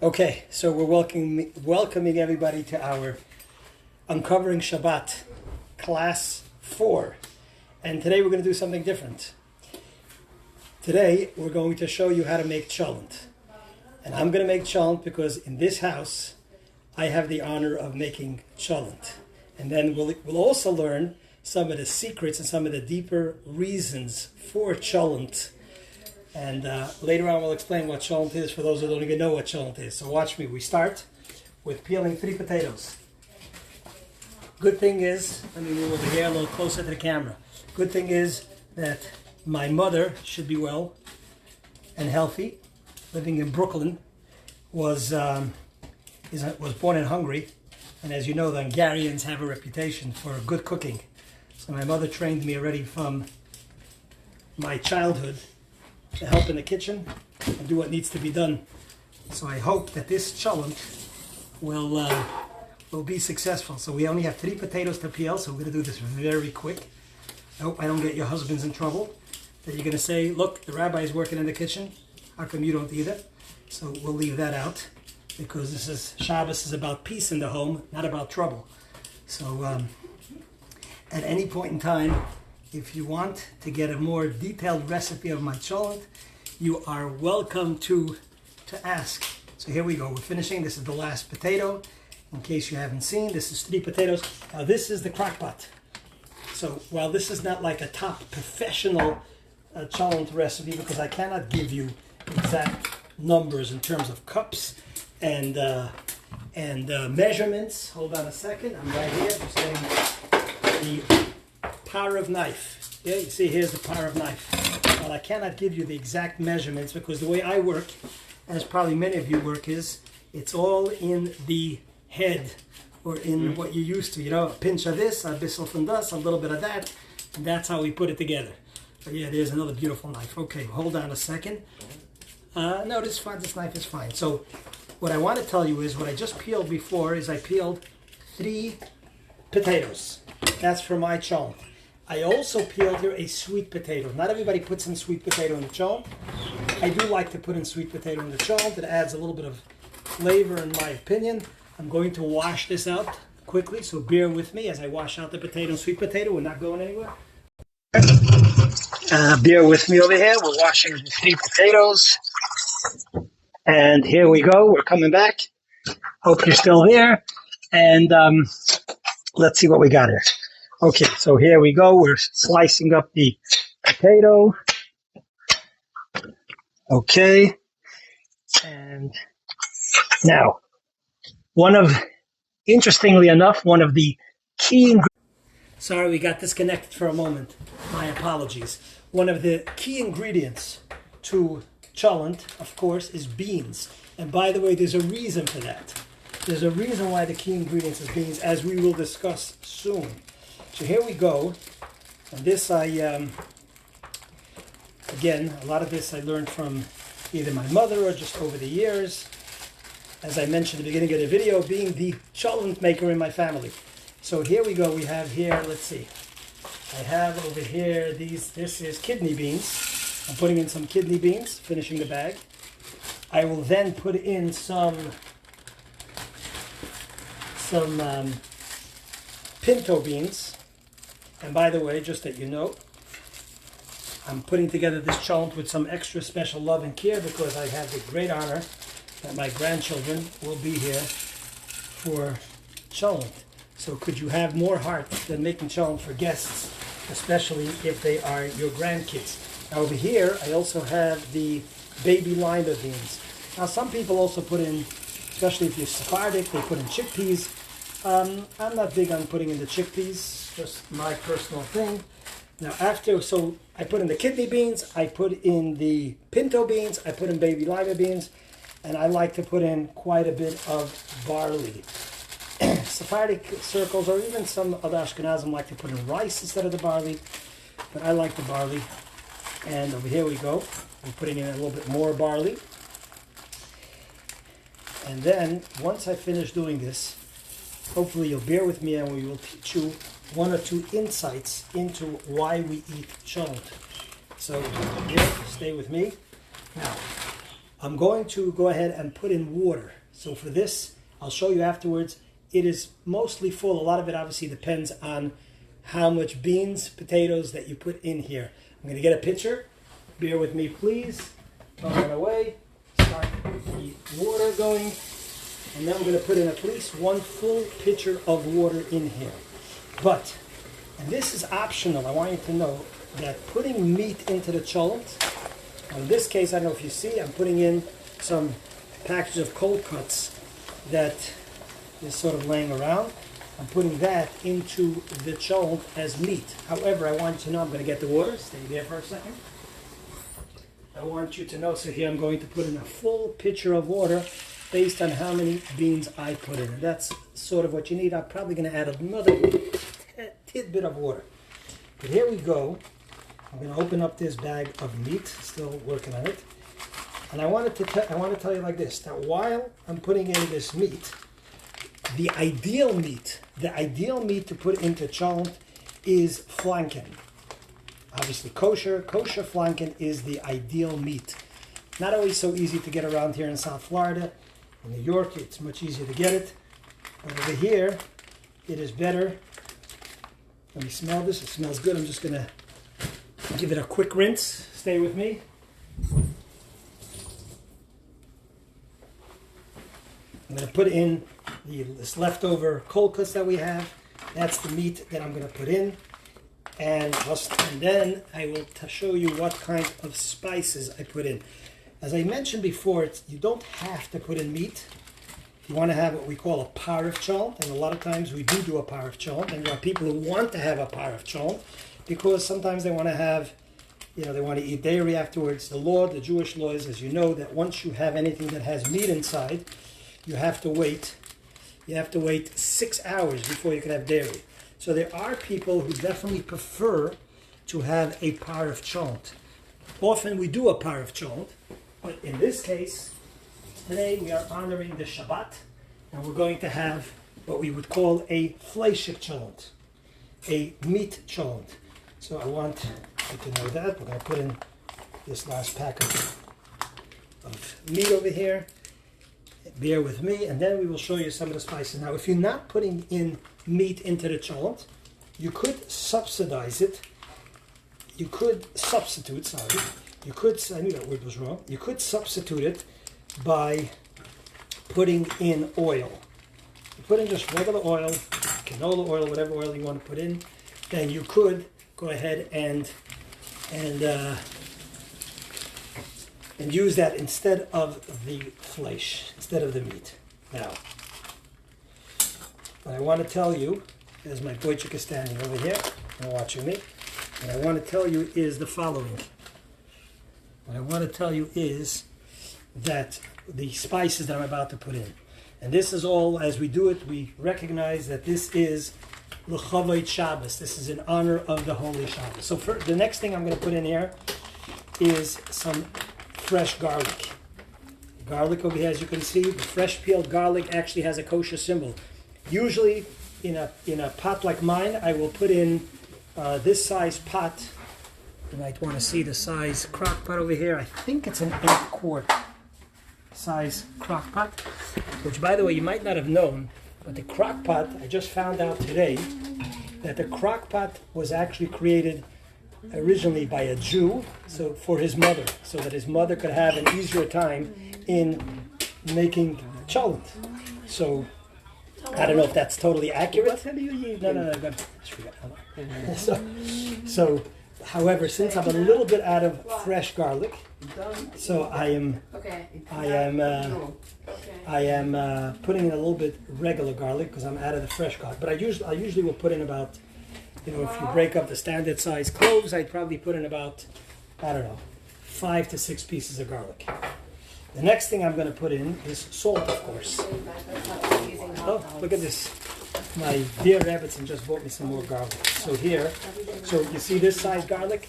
Okay, so we're welcoming everybody to our Uncovering Shabbat class 4. And today we're going to do something different. Today we're going to show you how to make cholent. And I'm going to make cholent because in this house I have the honor of making cholent. And then we'll also learn some of the secrets and some of the deeper reasons for cholent. And later on we'll explain what cholent is for those who don't even know what cholent is. So watch me. We start with peeling 3 potatoes. Good thing is, let me move over here a little closer to the camera. Good thing is that my mother should be well and healthy, living in Brooklyn, was born in Hungary. And as you know, the Hungarians have a reputation for good cooking. So my mother trained me already from my childhood to help in the kitchen and do what needs to be done. So I hope that this cholent will be successful. So we only have 3 potatoes to peel, so we're going to do this very quick. I hope I don't get your husbands in trouble, that you're going to say, look, the rabbi is working in the kitchen, how come you don't either? So we'll leave that out, because Shabbos is about peace in the home, not about trouble. So at any point in time, if you want to get a more detailed recipe of my cholent, you are welcome to ask. So here we go. We're finishing. This is the last potato. In case you haven't seen, this is 3 potatoes. Now this is the crock pot. So while this is not like a top professional cholent recipe, because I cannot give you exact numbers in terms of cups and measurements. Hold on a second. I'm right here. Just getting the power of knife. Yeah, you see here's the power of knife. Well, I cannot give you the exact measurements because the way I work, as probably many of you work, is it's all in the head or in what you're used to. You know, a pinch of this, a bissel from this, a little bit of that, and that's how we put it together. But yeah, there's another beautiful knife. Okay, hold on a second. No, this knife is fine. So what I want to tell you is what I just peeled before is I peeled 3 potatoes. That's for my cholent. I also peeled here a sweet potato. Not everybody puts in sweet potato in the cholent. I do like to put in sweet potato in the cholent. It adds a little bit of flavor in my opinion. I'm going to wash this out quickly, so bear with me as I wash out the potato and sweet potato. We're not going anywhere. Bear with me over here. We're washing the 3 potatoes. And here we go. We're coming back. Hope you're still there. And let's see what we got here. Okay, so here we go. We're slicing up the potato. Okay. And now, interestingly enough, one of the key ingredients. Sorry, we got disconnected for a moment. My apologies. One of the key ingredients to cholent, of course, is beans. And by the way, there's a reason for that. There's a reason why the key ingredients is beans, as we will discuss soon. So here we go. And this again, a lot of this I learned from either my mother or just over the years. As I mentioned at the beginning of the video, being the cholent maker in my family. So here we go. We have here, let's see. I have over here this is kidney beans. I'm putting in some kidney beans, finishing the bag. I will then put in some pinto beans. And by the way, just that you know, I'm putting together this cholent with some extra special love and care because I have the great honor that my grandchildren will be here for cholent. So could you have more heart than making cholent for guests, especially if they are your grandkids? Now over here, I also have the baby lima beans. Now some people also put in, especially if you're Sephardic, they put in chickpeas. I'm not big on putting in the chickpeas, just my personal thing. Now so I put in the kidney beans, I put in the pinto beans, I put in baby lima beans, and I like to put in quite a bit of barley. Sephardic circles, or even some other Ashkenazim, like to put in rice instead of the barley, but I like the barley. And over here we go. I'm putting in a little bit more barley. And then, once I finish doing this, hopefully you'll bear with me and we will teach you 1 or 2 insights into why we eat cholent. So, here, stay with me. Now, I'm going to go ahead and put in water. So for this, I'll show you afterwards. It is mostly full. A lot of it obviously depends on how much beans, potatoes that you put in here. I'm going to get a pitcher. Bear with me, please. Throw that away. Start the water going. And then I'm going to put in at least 1 full pitcher of water in here. But, and this is optional, I want you to know that putting meat into the cholent, in this case, I don't know if you see, I'm putting in some packages of cold cuts that is sort of laying around. I'm putting that into the cholent as meat. However, I want you to know, I'm going to get the water. Stay there for a second. I want you to know, so here I'm going to put in a full pitcher of water based on how many beans I put in. And that's sort of what you need. I'm probably going to add another tidbit of water. But here we go. I'm going to open up this bag of meat, still working on it. And I want to tell you like this, that while I'm putting in this meat, the ideal meat to put into cholent is flanken. Obviously kosher flanken is the ideal meat. Not always so easy to get around here in South Florida. In New York, it's much easier to get it. But over here, it is better. Let me smell this. It smells good. I'm just going to give it a quick rinse. Stay with me. I'm going to put in this leftover cold cuts that we have. That's the meat that I'm going to put in. And then I will show you what kind of spices I put in. As I mentioned before, you don't have to put in meat. You want to have what we call a parv cholent, and a lot of times we do a parv cholent, and there are people who want to have a parv cholent because sometimes they want to have, they want to eat dairy afterwards. The Jewish law is, as you know, that once you have anything that has meat inside, you have to wait 6 hours before you can have dairy. So there are people who definitely prefer to have a parv cholent. Often we do a parv cholent, but in this case, today we are honoring the Shabbat, and we're going to have what we would call a fleishik cholent, a meat cholent. So I want you to know that. We're going to put in this last pack of meat over here. Bear with me, and then we will show you some of the spices. Now, if you're not putting in meat into the cholent, you could subsidize it. You could substitute, I knew that word was wrong. You could substitute it by putting in oil. You put in just regular oil, canola oil, whatever oil you want to put in, then you could go ahead and use that instead of the flesh, instead of the meat. Now, what I want to tell you, is my boychik is standing over here and watching me. What I want to tell you is the following. What I want to tell you is that the spices that I'm about to put in. And this is all, as we do it, we recognize that this is l'chavod Shabbos. This is in honor of the Holy Shabbos. So for the next thing I'm going to put in here is some fresh garlic. Garlic over here, as you can see, the fresh peeled garlic actually has a kosher symbol. Usually in a pot like mine, I will put in this size pot. You might want to see the size crock pot over here. I think it's an 8-quart size crock pot, which, by the way, you might not have known, but the crock pot, I just found out today that the crock pot was actually created originally by a Jew, so for his mother, so that his mother could have an easier time in making cholent. So I don't know if that's totally accurate. No. So, however, since I'm a little bit out of fresh garlic, so I am putting in a little bit regular garlic because I'm out of the fresh garlic. But I usually will put in about, if you break up the standard size cloves, I'd probably put in about, 5 to 6 pieces of garlic. The next thing I'm going to put in is salt, of course. Oh, look at this. My dear Rebbetzin just bought me some more garlic. So here, you see this size garlic?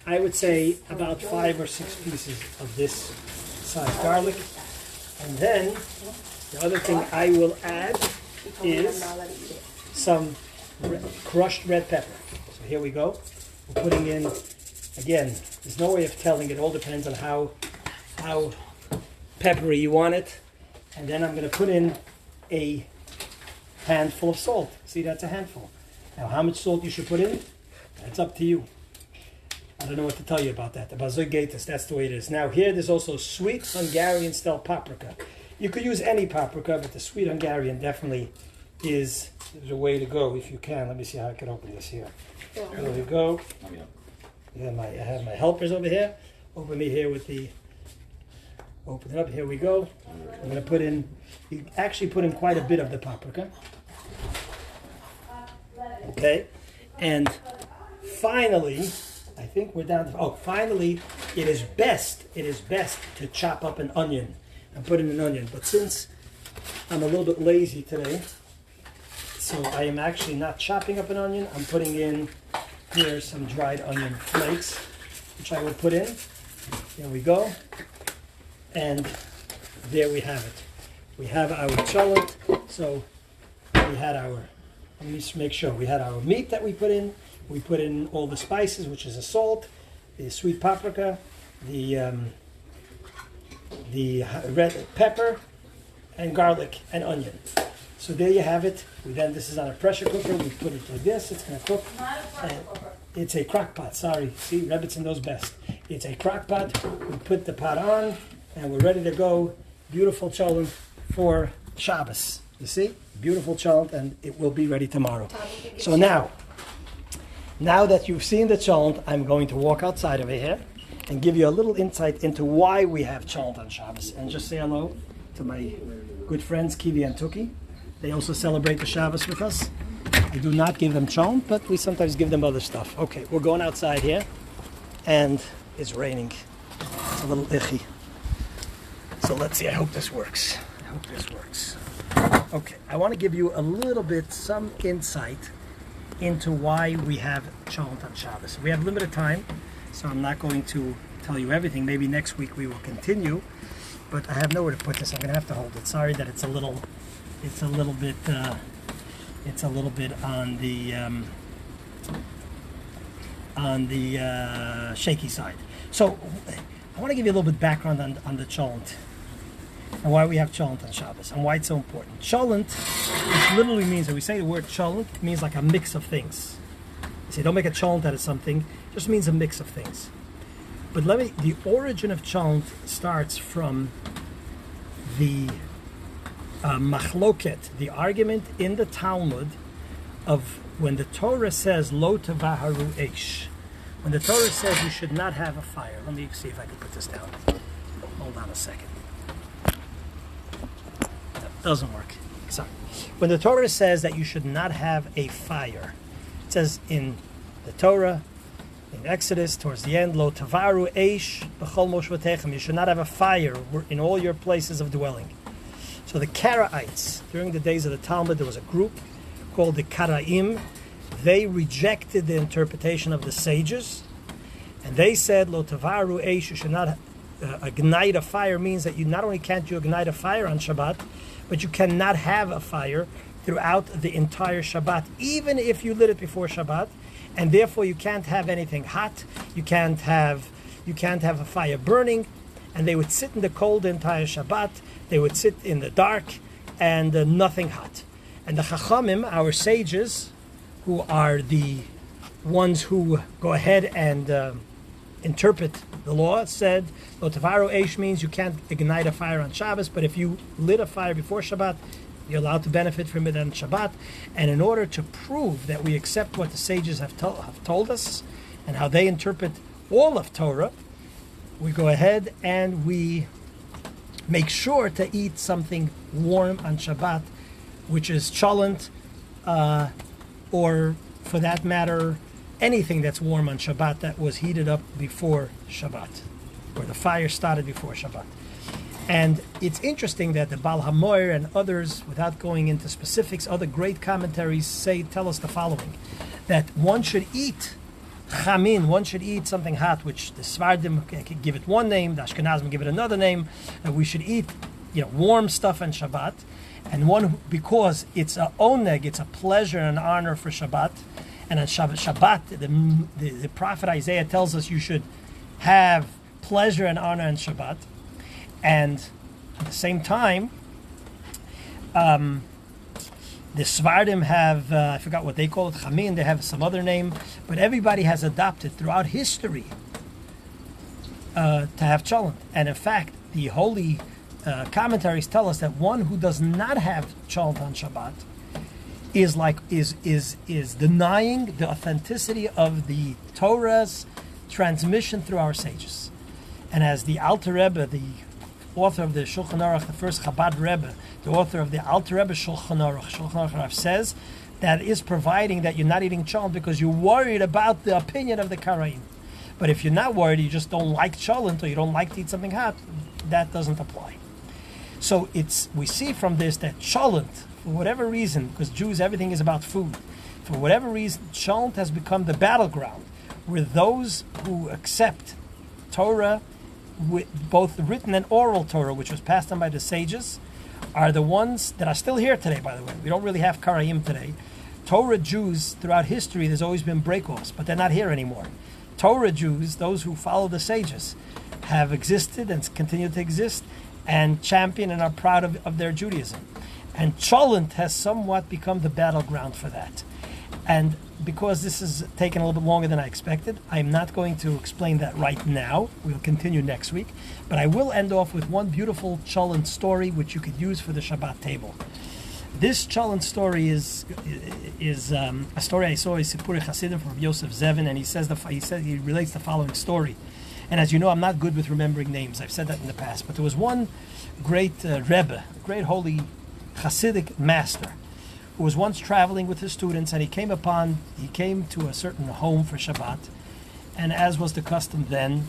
I would say about 5 or 6 pieces of this size garlic. And then, the other thing I will add is some crushed red pepper. So here we go. We're putting in, again, there's no way of telling. It all depends on how peppery you want it. And then I'm going to put in a handful of salt. See, that's a handful. Now, how much salt you should put in, that's up to you. I don't know what to tell you about that. The Bazoi Gaitis, that's the way it is. Now, here there's also sweet Hungarian-style paprika. You could use any paprika, but the sweet Hungarian definitely is a way to go if you can. Let me see how I can open this here. There we go. I have my helpers over here. Open me here with the... Open it up. Here we go. I'm going to put in... You actually put in quite a bit of the paprika. Okay. And finally... I think we're down to... finally, it is best to chop up an onion and put in an onion. But since I'm a little bit lazy today, so I am actually not chopping up an onion. I'm putting in here some dried onion flakes, which I will put in. There we go. And there we have it. We have our cholent. So we had our... Let me just make sure. We had our meat that we put in. We put in all the spices, which is the salt, the sweet paprika, the red pepper, and garlic and onion. So there you have it. This is on a pressure cooker. We put it like this. It's going to cook. Not a pressure cooker. It's a crock pot. Sorry. See, Rebbitzin knows best. It's a crock pot. We put the pot on, and we're ready to go. Beautiful cholent for Shabbos. You see? Beautiful cholent, and it will be ready tomorrow. So now that you've seen the cholent, I'm going to walk outside over here and give you a little insight into why we have cholent on Shabbos. And just say hello to my good friends, Kivi and Tuki. They also celebrate the Shabbos with us. I do not give them cholent, but we sometimes give them other stuff. Okay, we're going outside here, and it's raining. It's a little icky. So let's see, I hope this works. Okay, I want to give you a little bit, some insight into why we have cholent on Shabbos. We have limited time, so I'm not going to tell you everything. Maybe next week we will continue, but I have nowhere to put this. I'm going to have to hold it. Sorry that it's a little bit on the shaky side. So I want to give you a little bit background on the cholent and why we have cholent on Shabbos and why it's so important. Cholent, which literally means, when we say the word cholent, it means like a mix of things. You say, don't make a cholent out of something, it just means a mix of things. But the origin of cholent starts from the machloket, the argument in the Talmud of when the Torah says, lo tavaharu eish. When the Torah says you should not have a fire. Let me see if I can put this down. Hold on a second. Doesn't work. Sorry. When the Torah says that you should not have a fire, it says in the Torah, in Exodus, towards the end, Lo tavaru eish b'chol moshvatechem. You should not have a fire in all your places of dwelling. So the Karaites, during the days of the Talmud, there was a group called the Karaim. They rejected the interpretation of the sages, and they said, Lo tavaru eish, you should not ignite a fire, means that you not only can't you ignite a fire on Shabbat, but you cannot have a fire throughout the entire Shabbat, even if you lit it before Shabbat, and therefore you can't have anything hot. You can't have a fire burning, and they would sit in the cold the entire Shabbat. They would sit in the dark, and nothing hot. And the Chachamim, our sages, who are the ones who go ahead and interpret the law, said, Lo tavaru eish means you can't ignite a fire on Shabbos, but if you lit a fire before Shabbat, you're allowed to benefit from it on Shabbat. And in order to prove that we accept what the sages have told us and how they interpret all of Torah, we go ahead and we make sure to eat something warm on Shabbat, which is cholent, or for that matter, anything that's warm on Shabbat that was heated up before Shabbat, or the fire started before Shabbat. And it's interesting that the Baal HaMoir and others, without going into specifics, other great commentaries tell us the following, that one should eat chamin, one should eat something hot, which the Svardim give it one name, the Ashkenazim give it another name, that we should eat warm stuff on Shabbat, and because it's a oneg, it's a pleasure and honor for Shabbat. And on Shabbat, the prophet Isaiah tells us you should have pleasure and honor on Shabbat. And At the same time, the Svardim have, I forgot what they call it, Chamin, they have some other name, but everybody has adopted throughout history to have cholent. And in fact, the holy commentaries tell us that one who does not have cholent on Shabbat is denying the authenticity of the Torah's transmission through our sages. And as the Alter Rebbe, the author of the Shulchan Aruch, the first Chabad Rebbe, the author of the Alter Rebbe Shulchan Aruch says that is providing that you're not eating cholent because you're worried about the opinion of the Karaim. But if you're not worried, you just don't like cholent or you don't like to eat something hot, that doesn't apply. So we see from this that cholent, for whatever reason, because Jews, everything is about food, for whatever reason, cholent has become the battleground where those who accept Torah, with both the written and oral Torah, which was passed on by the sages, are the ones that are still here today, by the way. We don't really have Karaim today. Torah Jews, throughout history, there's always been break-offs, but they're not here anymore. Torah Jews, those who follow the sages, have existed and continue to exist and champion and are proud of their Judaism. And cholent has somewhat become the battleground for that. And because this has taken a little bit longer than I expected, I'm not going to explain that right now. We'll continue next week. But I will end off with one beautiful cholent story which you could use for the Shabbat table. This cholent story is a story I saw in Sipurei Hasidim from Yosef Zevin, and he relates the following story. And as you know, I'm not good with remembering names. I've said that in the past. But there was one great Rebbe, a great holy Hasidic master, who was once traveling with his students, and he came to a certain home for Shabbat, and as was the custom then,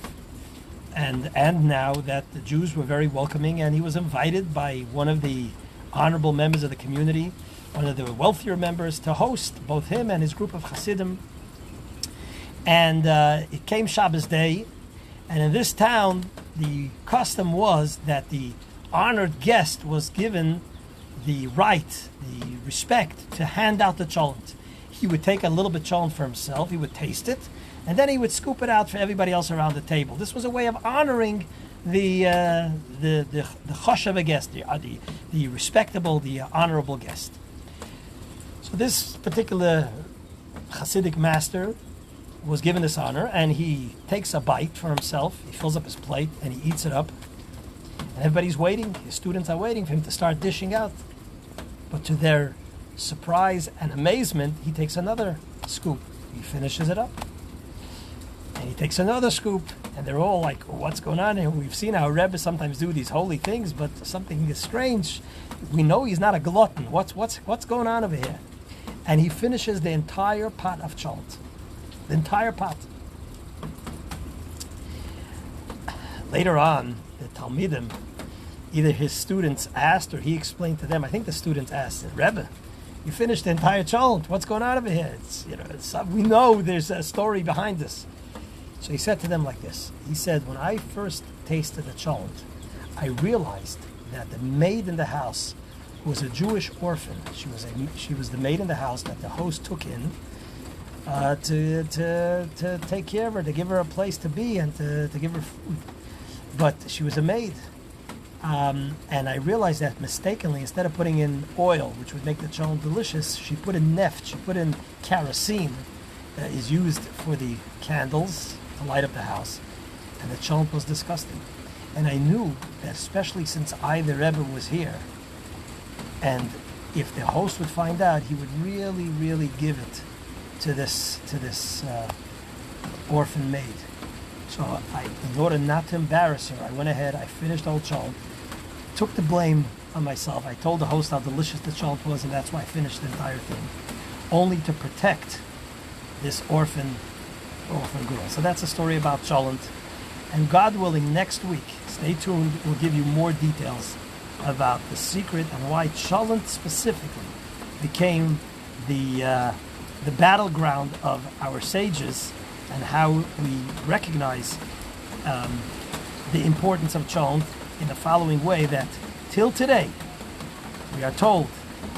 and now, that the Jews were very welcoming, and he was invited by one of the honorable members of the community, one of the wealthier members, to host both him and his group of Hasidim. And it came Shabbos day, and in this town, the custom was that the honored guest was given the right, the respect to hand out the cholent. He would take a little bit cholent for himself, he would taste it, and then he would scoop it out for everybody else around the table. This was a way of honoring the choshev guest, the respectable, the honorable guest. So this particular Hasidic master was given this honor, and he takes a bite for himself, he fills up his plate, and he eats it up. And everybody's waiting, his students are waiting for him to start dishing out. But to their surprise and amazement, he takes another scoop. He finishes it up. And he takes another scoop. And they're all like, what's going on here? We've seen our Rebbe sometimes do these holy things, but something is strange. We know he's not a glutton. What's going on over here? And he finishes the entire pot of cholent. The entire pot. Later on, the Talmidim, either his students asked or he explained to them. I think the students asked, Rebbe, you finished the entire cholent. What's going on over here? We know there's a story behind this. So he said to them like this. He said, when I first tasted the cholent, I realized that the maid in the house was a Jewish orphan. She was the maid in the house that the host took in to take care of her, to give her a place to be and to give her food. But she was a maid. And I realized that mistakenly, instead of putting in oil, which would make the cholent delicious, she put in neft, she put in kerosene that is used for the candles to light up the house. And the cholent was disgusting. And I knew that especially since I, the Rebbe, was here, and if the host would find out, he would really, really give it to this orphan maid. So in order not to embarrass her, I went ahead, I finished Old Cholent, took the blame on myself. I told the host how delicious the cholent was, and that's why I finished the entire thing, only to protect this orphan girl. So that's a story about cholent. And God willing, next week, stay tuned, we'll give you more details about the secret and why cholent specifically became the battleground of our sages, and how we recognize the importance of cholent in the following way, that till today we are told,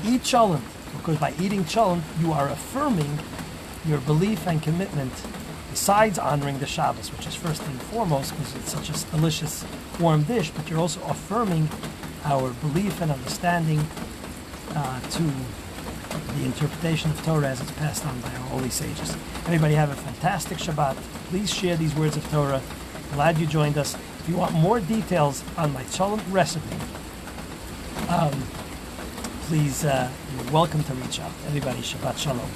eat cholent, because by eating cholent you are affirming your belief and commitment, besides honoring the Shabbos, which is first and foremost because it's such a delicious warm dish, but you're also affirming our belief and understanding to the interpretation of Torah as it's passed on by our holy sages. Everybody have a fantastic Shabbat. Please share these words of Torah. Glad you joined us. If you want more details on my cholent recipe, please, you're welcome to reach out. Everybody, Shabbat Shalom.